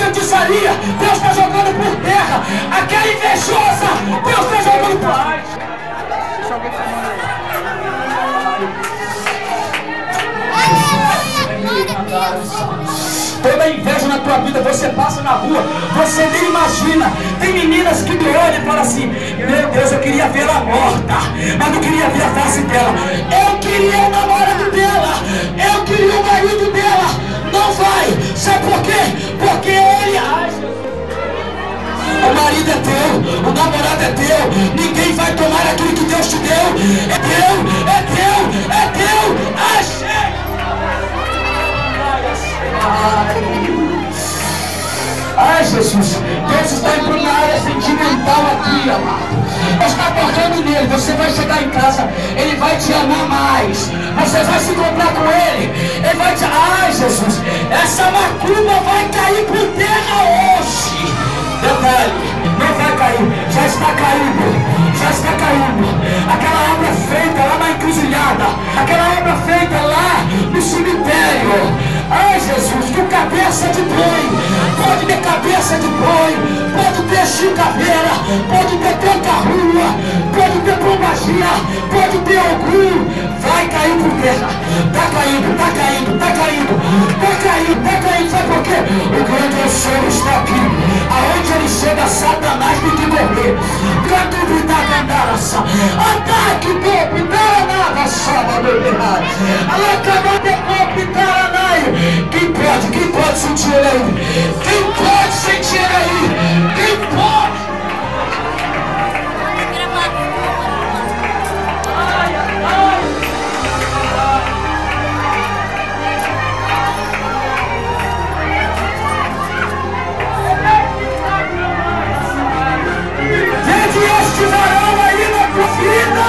feitiçaria, Deus está jogando por terra. Aquela invejosa, Deus está jogando por terra. Toda inveja na tua vida, você passa na rua, você nem imagina. Tem meninas que me olham e falam assim: meu Deus, eu queria vê-la morta, mas não queria ver a face dela. Eu queria o namorado dela, eu queria o marido dela. Não vai, sabe por quê? Porque ele... O marido é teu, o namorado é teu. Ninguém vai tomar aquilo que Deus te deu. É teu, é teu, é teu. Achei! Ai, Jesus, Deus está entrando na área sentimental aqui, amado. Deus está tocando nele. Você vai chegar em casa, ele vai te amar mais. Você vai se encontrar com ele, ele vai te... Ai, Jesus, essa macumba vai cair por terra hoje. Detalhe, não vai cair, já está caindo, já está caindo. Aquela obra feita lá na encruzilhada, aquela obra feita lá no cemitério. Ai, Jesus, que cabeça de boi, pode ter cabeça de boi, pode ter chicaveira, pode ter tranca-rua, pode ter pombagia, pode ter algum, vai cair por terra. Tá caindo, tá caindo, tá caindo, tá caindo, tá caindo. Sabe por quê? O grande Senhor está aqui. Aonde ele chega, Satanás tem que correr. Canto gritar, candaraça, ataque, golpe, taranada, sábado, errado. Alacamada, golpe, taranai. Quem pode sentir ele aí? Quem pode sentir ele aí? Quem pode? Ai, ai. Vede este varão aí na tua vida.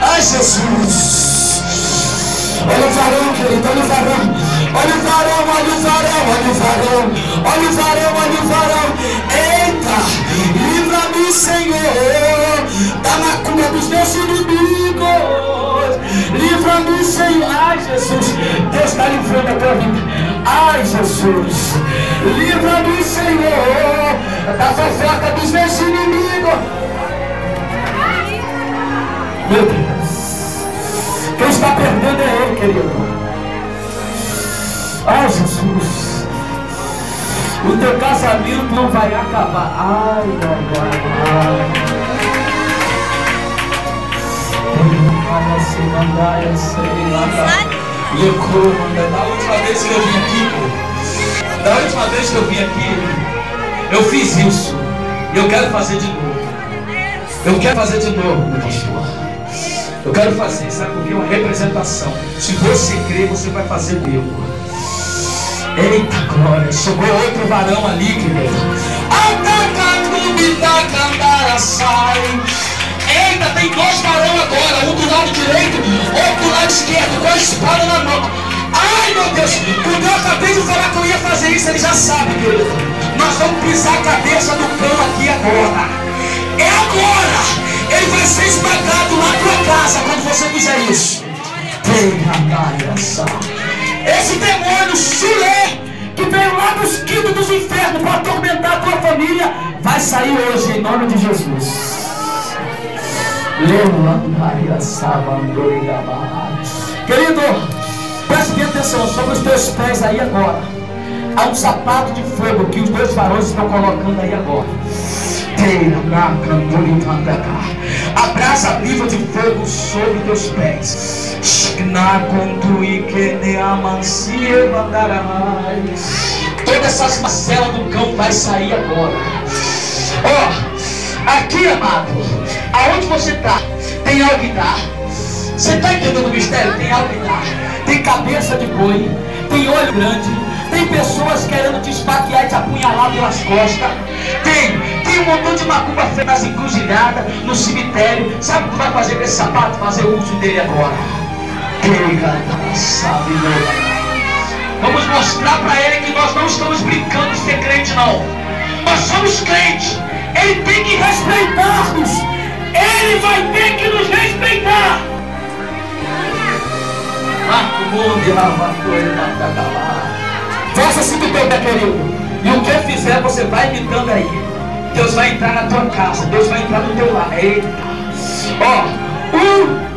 Ai, Jesus. Olha o varão, querido, olha o varão. Olha o varão, olha o varão, olha o varão. Olha o varão, olha o varão. Eita, livra-me, Senhor, da macumba dos meus inimigos. Livra-me, Senhor. Ai, Jesus, Deus está livrando a tua vida. Ai, Jesus, livra-me, Senhor, da fofoca dos meus inimigos. Meu Deus, quem está perdendo é ele, querido. Ai, Jesus, o teu casamento não vai acabar. Ai, ai, ai, ai. Da última vez que eu vim aqui, eu fiz isso. E eu quero fazer de novo. Eu quero fazer de novo, meu pastor. Eu quero fazer, sabe por quê? Uma representação. Se você crer, você vai fazer mesmo. Eita glória, chegou outro varão ali, querido. Eita, tem dois varão agora, um do lado direito, outro do lado esquerdo, com a espada na mão. Ai, meu Deus, quando eu acabei de falar que eu ia fazer isso, ele já sabe, querido. Nós vamos pisar a cabeça do cão aqui agora. É agora. Ele vai ser esmagado lá na tua casa quando você fizer isso. Esse demônio chulé que veio lá dos quintos dos infernos para atormentar a tua família vai sair hoje em nome de Jesus. Querido, preste bem atenção sobre os teus pés aí agora. Há um sapato de fogo que os dois varões estão colocando aí agora. A brasa viva de fogo sobre teus pés. Todas essas macelas do cão vai sair agora. Ó, aqui, amado, aonde você está, tem altar. Você está entendendo o mistério? Tem altar, tem cabeça de boi, tem olho grande, tem pessoas querendo te esfaquear e te apunhalar pelas costas. Tem um montão de macumba feita nas encruzilhadas, no cemitério. Sabe o que tu vai fazer com esse sapato? Fazer uso dele agora. Vamos mostrar para ele que nós não estamos brincando de ser crente, não. Nós somos crentes. Ele tem que respeitar-nos. Ele vai ter que nos respeitar. Faça-se do teu pé, querido. E o que eu fizer, você vai imitando aí. Deus vai entrar na tua casa. Deus vai entrar no teu lar. Eita. Ó, 1,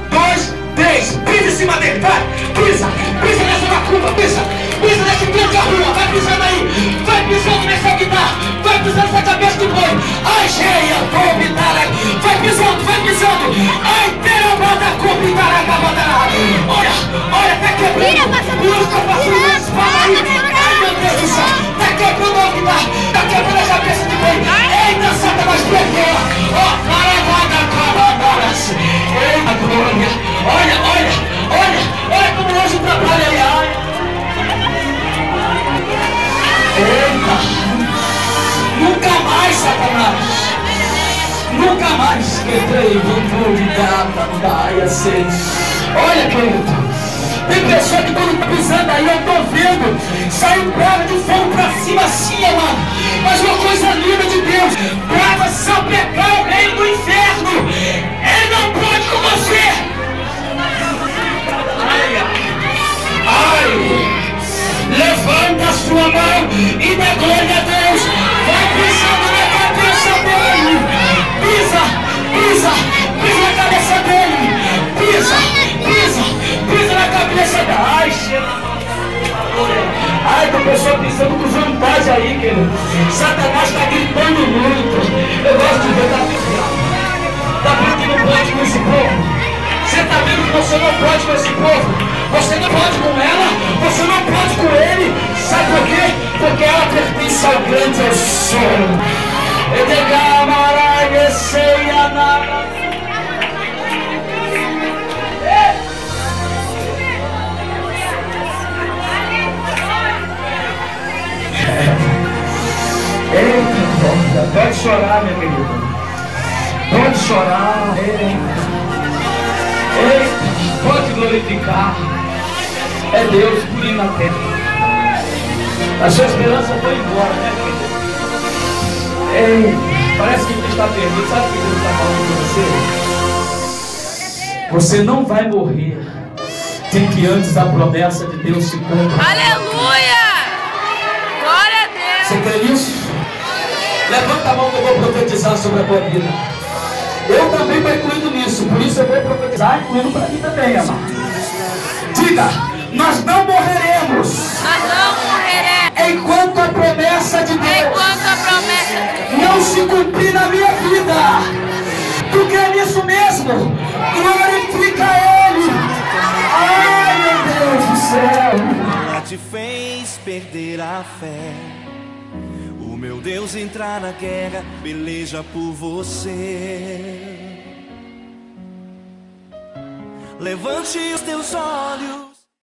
2, 3. Pisa em cima dele, vai. Pisa. Pisa nessa macumba, pisa. Pisa nesse canto da rua. Vai pisando aí. Vai pisando nessa guitarra. Vai pisando nessa cabeça de boi. Ai, cheia, vou pintar. Vai pisando, vai pisando. Ai, terabada, copintará, cabadará. Olha, olha, tá quebrando. Tá passando uma espada aí. Ai, meu Deus do céu. Tá quebrando a guitarra. Tá quebrando a cabeça de boi. Eita, Satanás, perdeu. Ó, caravada, cabadarás. Eita, glória. Olha, olha, olha. Olha como hoje trabalha aí. Ai. Eita. Nunca mais, Satanás. Nunca mais. Olha, querido. Tem pessoa que quando tá pisando aí, eu tô vendo, sai um bravo de fogo pra cima assim, mano. Mas uma coisa linda de Deus. Brava seu pecado, reino do inferno. Ele não pode com você. Ai. Levanta a sua mão e dá glória a Deus. Vai pisando na cabeça dele. Pisa, pisa, pisa na cabeça dele. Pisa, pisa, pisa na cabeça dele. Ai, ai, tem pessoa pisando com vantagem aí, querido. Satanás está gritando muito. Eu gosto de ver, tá vendo que não pode com esse povo? Você está vendo que você não pode com esse povo? Você não pode com ela, você não pode com ele. Sabe por quê? Porque ela pertence ao grande eu sou. Eita, pode chorar, minha querida. Pode chorar. Eita, pode glorificar. É Deus por ir na terra. A sua esperança foi embora, né, querido? Ei, parece que Deus está perdido. Sabe o que Deus está falando com você? Você não vai morrer sem que antes a promessa de Deus se cumpra. Aleluia! Glória a Deus! Você crê nisso? Levanta a mão que eu vou profetizar sobre a tua vida. Eu também estou incluindo nisso, por isso eu vou profetizar, incluindo para mim também, amado. Diga, nós não morreremos. Nós não morreremos. Enquanto a promessa de Deus Enquanto a promessa não se cumprir na minha vida. Tu crê nisso mesmo? Glorifica Ele. Ai, meu Deus do céu. Ela te fez perder a fé. O meu Deus entrar na guerra, peleja por você. Levante os teus olhos.